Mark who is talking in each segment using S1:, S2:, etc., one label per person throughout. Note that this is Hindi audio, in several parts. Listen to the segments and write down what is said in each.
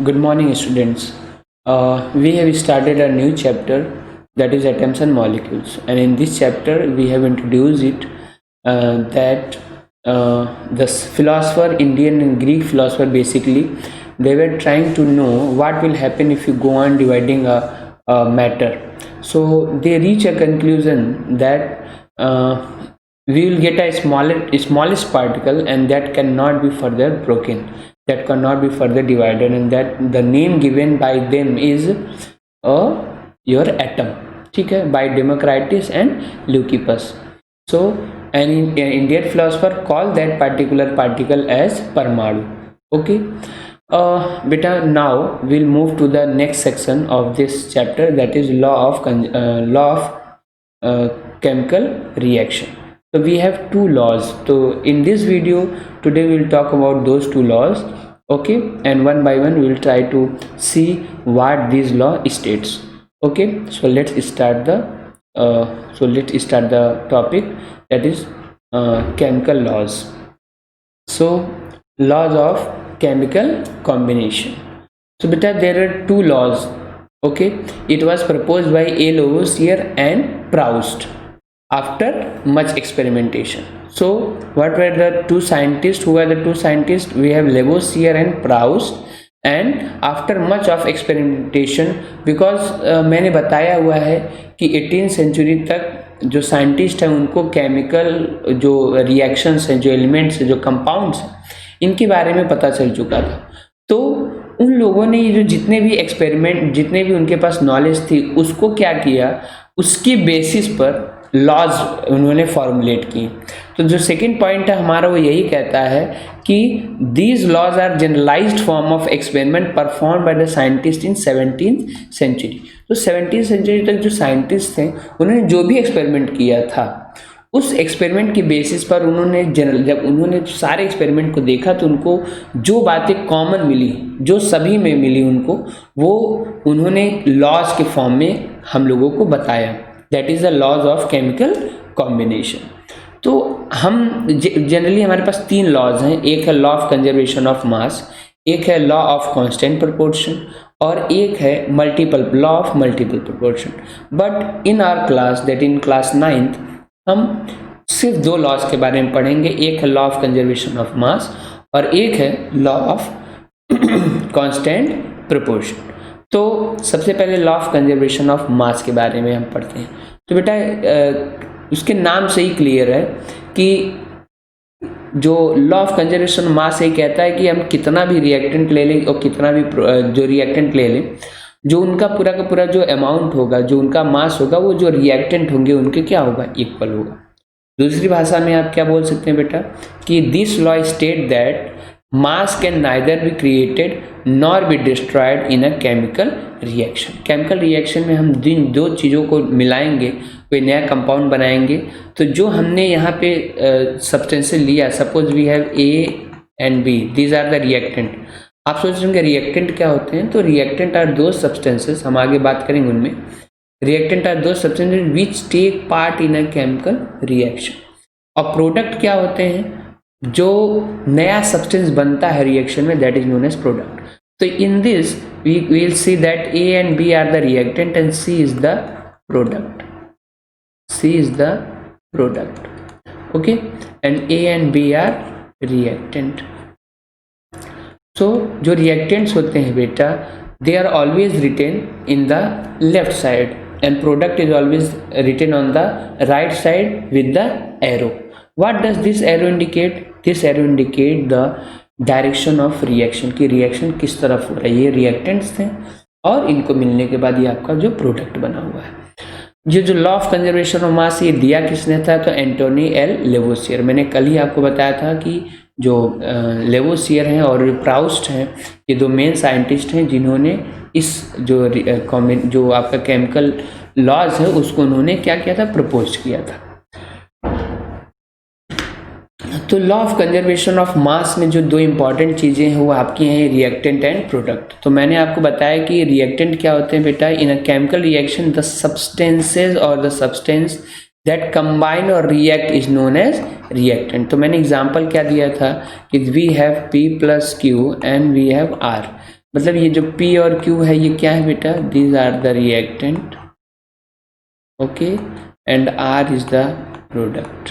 S1: Good morning, students. We have started a new chapter, that is atoms and molecules, and in this chapter we have introduced it that the philosopher, Indian and Greek philosopher, basically they were trying to know what will happen if you go on dividing a matter. So they reach a conclusion that we will get a smallest particle, and that cannot be further broken, that cannot be further divided, and that the name given by them is your atom. ठीक है, by Democritus and Leucippus. So an Indian philosopher called that particular particle as Parmanu. Okay, beta, now we'll move to the next section of this chapter, that is law of chemical reaction. So we have two laws. So in this video today we'll talk about those two laws. Okay, and one by one we'll try to see what this law states. Okay, so let's start the topic, that is chemical laws. So laws of chemical combination. So beta, there are two laws. Okay, it was proposed by A. Lavoisier and Proust after much experimentation. So what were the two scientists? Who were the two scientists? We have Lavoisier and Proust. And after much of experimentation, because मैंने बताया हुआ है कि 18th सेंचुरी तक जो साइंटिस्ट हैं उनको केमिकल जो रिएक्शंस हैं, जो एलिमेंट्स हैं, जो कंपाउंड्स हैं, इनके बारे में पता चल चुका था. तो उन लोगों ने ये जो जितने भी एक्सपेरिमेंट, जितने भी उनके पास नॉलेज थी, उसको क्या किया, उसकी बेसिस पर लॉज उन्होंने फॉर्मुलेट की. तो जो सेकंड पॉइंट है हमारा वो यही कहता है कि these laws are generalised form of experiment perform by the scientist in 17th century. तो 17th सेंचुरी तक जो साइंटिस्ट थे उन्होंने जो भी एक्सपेरिमेंट किया था, उस एक्सपेरिमेंट की बेसिस पर उन्होंने जब उन्होंने सारे एक्सपेरिमेंट को देखा तो उनको जो बातें कॉमन मिली, जो सभी में मिली उनको, वो उन्होंने लॉज के फॉर्म में हम लोगों को बताया. That is the laws of chemical combination. तो हम जनरली हमारे पास तीन लॉज हैं. एक है law of conservation of mass, एक है लॉ ऑफ कांस्टेंट प्रोपोर्शन, और एक है law of multiple proportion. But in our class, that in class 9th, हम सिर्फ दो लॉज के बारे में पढ़ेंगे. एक है लॉ ऑफ कंजर्वेशन ऑफ मास और एक है लॉ ऑफ कांस्टेंट प्रोपोर्शन. तो सबसे पहले लॉ ऑफ कंजर्वेशन ऑफ मास के बारे में हम पढ़ते हैं. तो बेटा उसके नाम से ही क्लियर है कि जो लॉ ऑफ कंजर्वेशन मास ये कहता है कि हम कितना भी रिएक्टेंट ले लें और कितना भी जो रिएक्टेंट ले लें, जो उनका पूरा का पूरा जो अमाउंट होगा, जो उनका मास होगा, वो जो रिएक्टेंट होंगे उनके क्या होगा, इक्वल होगा. दूसरी भाषा में आप क्या बोल सकते हैं बेटा कि this law state that mass can neither be created nor be destroyed in a chemical reaction. Chemical reaction में हम जिन दो चीज़ों को मिलाएंगे, कोई नया कंपाउंड बनाएंगे, तो जो हमने यहाँ पे सब्सटेंसेस लिया, suppose we have A and B, these are the reactant. आप सोच रहे होंगे रिएक्टेंट क्या होते हैं. तो रिएक्टेंट आर दो सब्सटेंसेस, हम आगे बात करेंगे उनमें. रिएक्टेंट आर दो substances which take part in a chemical reaction. और प्रोडक्ट क्या होते हैं, जो नया सब्सटेंस बनता है रिएक्शन में, that is known as product. तो in this we will see that A and B are the reactant and C is the product. C is the product. Okay, and A and B are reactant. So जो reactants होते हैं बेटा, they are always written in the left side and product is always written on the right side with the arrow. What does this arrow indicate? This arrow indicate the direction of reaction, कि reaction किस तरफ हो रहा है. ये reactants थे और इनको मिलने के बाद ये आपका जो प्रोडक्ट बना हुआ है. ये जो लॉ ऑफ कंजर्वेशन ऑफ मास ये दिया किसने था, तो एंटोनी एल लेवोसियर. मैंने कल ही आपको बताया था कि जो लेवोसियर हैं और प्राउस्ट हैं, ये दो मेन साइंटिस्ट हैं जिन्होंने इस जो आपका केमिकल लॉज है उसको उन्होंने क्या किया था, प्रपोज किया था. तो लॉ ऑफ कंजर्वेशन ऑफ मास में जो दो इंपॉर्टेंट चीज़ें हैं वो आपकी हैं रिएक्टेंट एंड प्रोडक्ट. तो मैंने आपको बताया कि रिएक्टेंट क्या होते हैं बेटा, in a chemical reaction the substances और द सब्सटेंस दैट कंबाइन और react is known as reactant. तो मैंने एग्जांपल क्या दिया था कि we have P plus Q and we have R. मतलब ये जो P और Q है ये क्या है बेटा, these are the reactant, okay, and R is the product,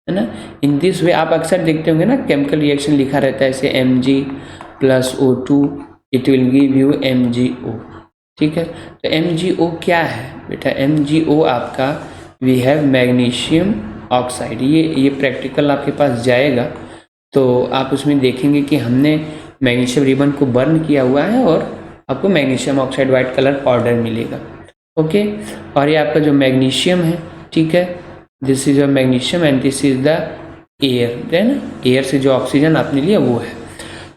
S1: है ना। इन दिस वे आप अक्सर देखते होंगे ना, केमिकल रिएक्शन लिखा रहता है ऐसे Mg + O2 it will give you MgO, ठीक है। तो MgO क्या है बेटा, MgO आपका वी हैव मैग्नीशियम ऑक्साइड। ये प्रैक्टिकल आपके पास जाएगा तो आप उसमें देखेंगे कि हमने मैग्नीशियम रिबन को बर्न किया हुआ है और आपको magnesium oxide white colour powder मिलेगा, ओके। और ये आपका जो मैग्नीशियम है, ठीक है, this is your magnesium and this is the air, then air से जो ऑक्सीजन आपने लिया वो है।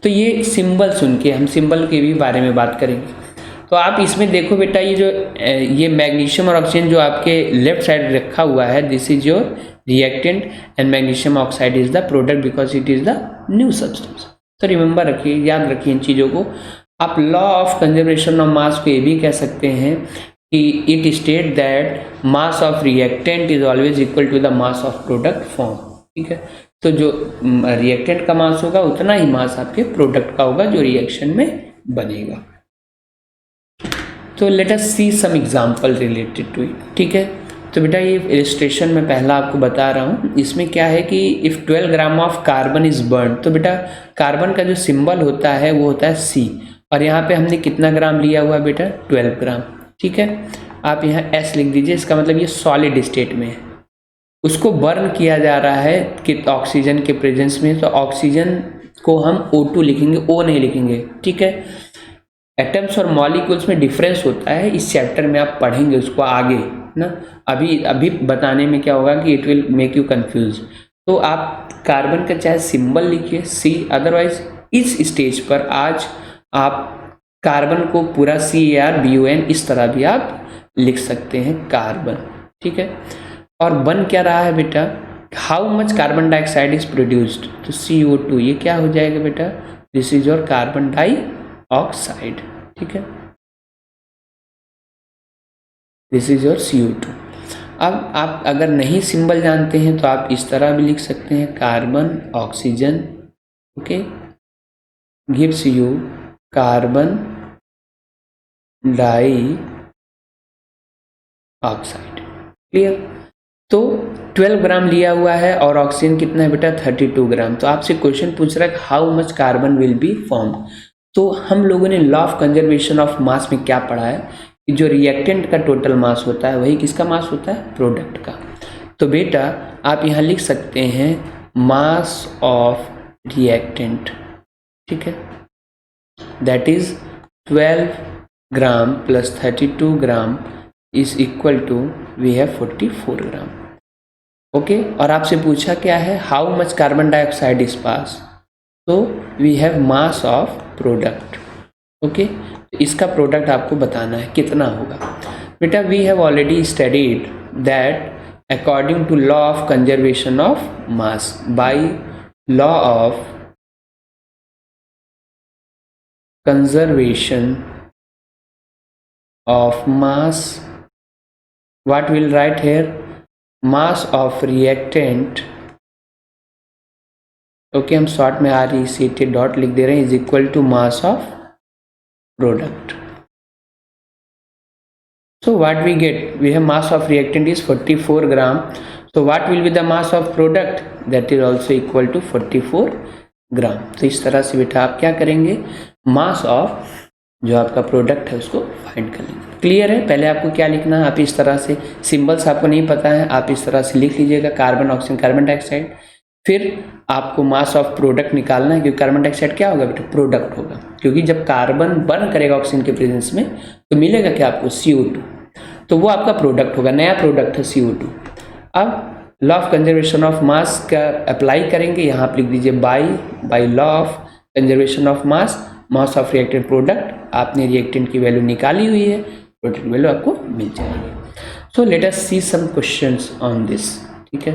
S1: तो ये सिंबल सुन के हम सिंबल के भी बारे में बात करेंगे। तो आप इसमें देखो बेटा, ये जो ये मैग्नीशियम और ऑक्सीजन जो आपके लेफ्ट साइड रखा हुआ है, this is your reactant and magnesium oxide is the product because it is the new substance. तो रिमेंबर रखिए, याद रखिए इन चीज़ों को। आप law of conservation of mass को ये भी कह सकते हैं कि it state that mass of reactant is always equal to the mass of product form, ठीक है। तो जो रिएक्टेंट का मास होगा उतना ही मास आपके प्रोडक्ट का होगा जो रिएक्शन में बनेगा। तो let us see some example related to it, ठीक है। तो बेटा ये इलस्ट्रेशन में पहला आपको बता रहा हूँ, इसमें क्या है कि if 12 gram of carbon is burn, तो बेटा कार्बन का जो सिंबल होता है वो होता है C, और यहाँ पे हमने कितना ग्राम लिया हुआ बेटा, 12 ग्राम, ठीक है। आप यहाँ S लिख दीजिए, इसका मतलब ये सॉलिड स्टेट में है, उसको बर्न किया जा रहा है कि ऑक्सीजन के प्रेजेंस में। तो ऑक्सीजन को हम O2 लिखेंगे, O नहीं लिखेंगे, ठीक है। एटम्स और मॉलिक्यूल्स में डिफरेंस होता है, इस चैप्टर में आप पढ़ेंगे उसको आगे ना। अभी बताने में क्या होगा कि it will make you confuse. तो आप कार्बन का चाहे सिंबल लिखिए C, अदरवाइज इस स्टेज पर आज आप कार्बन को पूरा CARBON इस तरह भी आप लिख सकते हैं, कार्बन, ठीक है। और बन क्या रहा है बेटा, how much carbon dioxide is produced, तो CO2, ये क्या हो जाएगा बेटा, this is your carbon dioxide, ठीक है, दिस इज योर CO2। अब आप अगर नहीं सिंबल जानते हैं तो आप इस तरह भी लिख सकते हैं, carbon oxygen, okay, gives you carbon dioxide, clear. तो 12 ग्राम लिया हुआ है और ऑक्सीजन कितना है बेटा, 32 ग्राम। तो आपसे क्वेश्चन पूछ रहा है how much carbon will be formed. तो हम लोगों ने लॉ ऑफ कंजर्वेशन ऑफ मास में क्या पढ़ा है कि जो रिएक्टेंट का टोटल मास होता है वही किसका मास होता है, प्रोडक्ट का। तो बेटा आप यहाँ लिख सकते हैं मास ऑफ रिएक्टेंट, ठीक है, that is 12 gram plus 32 gram is equal to we have 44 gram, okay. और आपसे पूछा क्या है, how much carbon dioxide is pass, तो we have mass of product, okay. तो इसका प्रोडक्ट आपको बताना है कितना होगा। बेटा we have already studied that according to law of conservation of mass, by law of conservation of mass, what we'll write here, mass of reactant, okay, हम शॉर्ट में RECT डॉट लिख दे रहे हैं, is equal to mass of product. So what we get, we have mass of reactant is 44 gram, so what will be the mass of product, that is also equal to 44 ग्राम। तो इस तरह से बेटा आप क्या करेंगे, मास ऑफ जो आपका प्रोडक्ट है उसको फाइंड कर लेंगे। क्लियर है, पहले आपको क्या लिखना है, आप इस तरह से, सिंबल्स आपको नहीं पता है, आप इस तरह से लिख लीजिएगा, कार्बन ऑक्सीजन कार्बन डाइऑक्साइड। फिर आपको मास ऑफ प्रोडक्ट निकालना है, क्योंकि कार्बन डाइऑक्साइड क्या होगा बेटा, प्रोडक्ट होगा, क्योंकि जब कार्बन बर्न करेगा ऑक्सीजन के प्रेजेंस में तो मिलेगा क्या आपको, CO2, तो वो आपका प्रोडक्ट होगा, नया प्रोडक्ट है CO2। अब law of conservation of mass का अप्लाई करेंगे, यहाँ आप लिख दीजिए by law of conservation of mass, mass of reactant product, आपने रिएक्टेंट की वैल्यू निकाली हुई है, प्रोडक्ट वैल्यू आपको मिल जाएगी। So let us see some questions on this, ठीक है।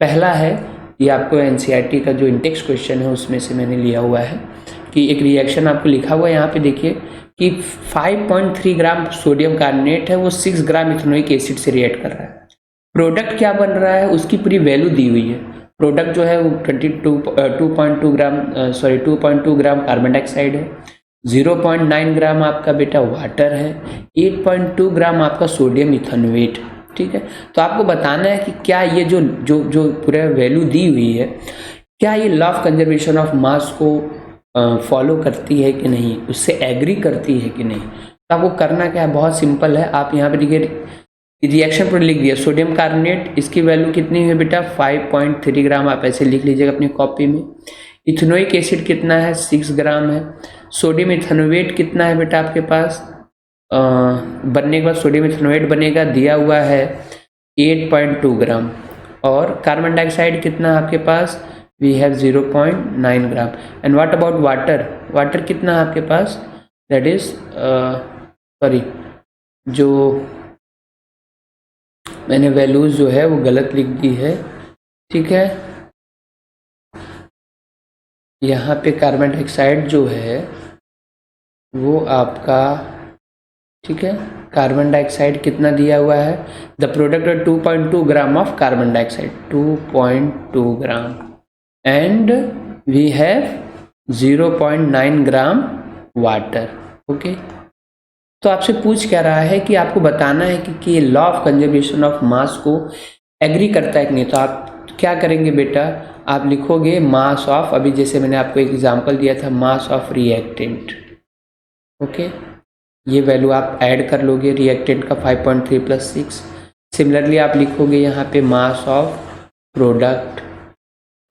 S1: पहला है, ये आपको NCERT का जो इंटेक्स क्वेश्चन है उसमें से मैंने लिया हुआ है, कि एक रिएक्शन आपको लिखा हुआ है यहाँ पे देखिए कि 5.3 ग्राम सोडियम कार्बोनेट है, वो 6 ग्राम इथेनोइक एसिड से रिएक्ट कर रहा है। प्रोडक्ट क्या बन रहा है उसकी पूरी वैल्यू दी हुई है। प्रोडक्ट जो है वो 2.2 ग्राम कार्बन डाइऑक्साइड है, 0.9 ग्राम आपका बेटा वाटर है, 8.2 ग्राम आपका सोडियम इथेनोएट। ठीक है, तो आपको बताना है कि क्या ये जो जो जो पूरा वैल्यू दी हुई है, क्या ये law of conservation of mass को फॉलो करती है कि नहीं, उससे एग्री करती है कि नहीं। तो आपको करना क्या है, बहुत सिंपल है। आप यहाँ पे देखिए रिएक्शन पर लिख दिया सोडियम कार्बोनेट, इसकी वैल्यू कितनी है बेटा 5.3 ग्राम, आप ऐसे लिख लीजिएगा अपनी कॉपी में। इथेनोइक एसिड कितना है 6 ग्राम है। सोडियम इथेनोएट कितना है बेटा आपके पास, बनने के बाद सोडियम इथेनोएट बनेगा, दिया हुआ है 8.2 ग्राम। और कार्बन डाइऑक्साइड कितना है आपके पास, we have 0.9 gram. And what about water, water कितना है आपके पास, दैट इज सॉरी, जो मैंने वैल्यूज जो है वो गलत लिख दी है। ठीक है, यहाँ पे कार्बन डाइऑक्साइड जो है वो आपका, ठीक है, कार्बन डाइऑक्साइड कितना दिया हुआ है, the product of 2.2 gram of carbon dioxide, 2.2 gram, and we have 0.9 gram water. Okay, तो आपसे पूछ क्या रहा है कि आपको बताना है कि ये law of conservation of mass को एग्री करता है कि नहीं। तो आप क्या करेंगे बेटा, आप लिखोगे मास ऑफ, अभी जैसे मैंने आपको एक एग्जांपल दिया था, मास ऑफ रिएक्टेंट। ओके, ये वैल्यू आप ऐड कर लोगे रिएक्टेंट का 5.3 + 6। सिमिलरली आप लिखोगे यहाँ पे मास ऑफ प्रोडक्ट।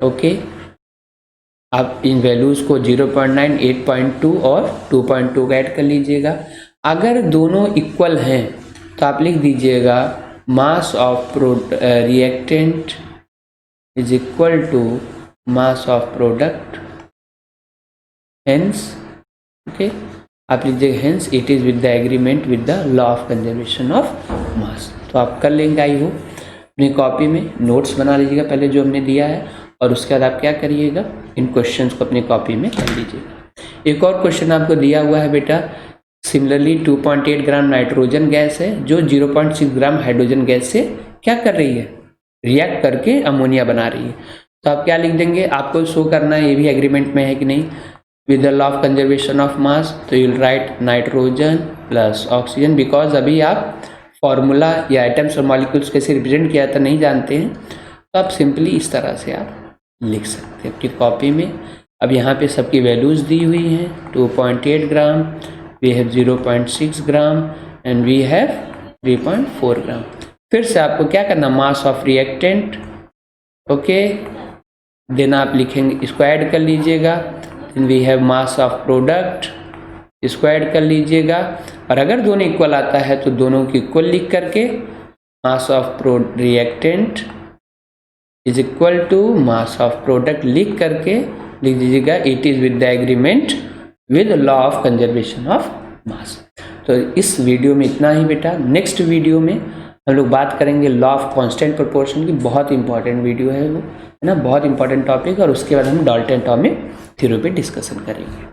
S1: ओके, आप इन वैल्यूज़ को 0.9, 8.2 और 2.2 का ऐड कर लीजिएगा। अगर दोनों इक्वल हैं तो आप लिख दीजिएगा mass of reactant is equal to mass of product, hence, okay, आप लीजिएगा hence it is with the agreement with the law of conservation of mass. तो आप कर लेंगे, आई हो अपनी कॉपी में नोट्स बना लीजिएगा पहले जो हमने दिया है, और उसके बाद आप क्या करिएगा, इन क्वेश्चंस को अपनी कॉपी में कर लीजिएगा। एक और क्वेश्चन आपको दिया हुआ है बेटा, सिमिलरली 2.8 ग्राम नाइट्रोजन गैस है जो 0.6 ग्राम हाइड्रोजन गैस से क्या कर रही है, रिएक्ट करके अमोनिया बना रही है। तो आप क्या लिख देंगे, आपको शो करना है ये भी एग्रीमेंट में है कि नहीं, with the law of conservation of mass. तो you will write nitrogen plus oxygen, because अभी आप फॉर्मूला या आइटम्स और मॉलिक्यूल्स कैसे रिप्रेजेंट किया था नहीं जानते हैं, तो आप सिंपली इस तरह से आप लिख सकते हैं अपनी कॉपी में। अब यहाँ पे सबकी वैल्यूज़ दी हुई हैं, 2.8 gram, we have 0.6 gram and we have 3.4 gram. फिर से आपको क्या करना, mass of reactant, okay, then आप लिखेंगे, इसको ऐड कर लीजिएगा, then we have mass of product, इसको ऐड कर लीजिएगा। और अगर दोनों इक्वल आता है तो दोनों की इक्वल लिख करके mass of reactant is equal to mass of product लिख करके लिख दीजिएगा it is with the agreement with law of conservation of mass. तो इस वीडियो में इतना ही बेटा। नेक्स्ट वीडियो में हम लोग बात करेंगे लॉ ऑफ कांस्टेंट प्रोपोर्शन की, बहुत इंपॉर्टेंट वीडियो है वो, है ना, बहुत इंपॉर्टेंट टॉपिक, और उसके बाद हम डाल्टन एटॉमिक थ्योरी पे डिस्कशन करेंगे।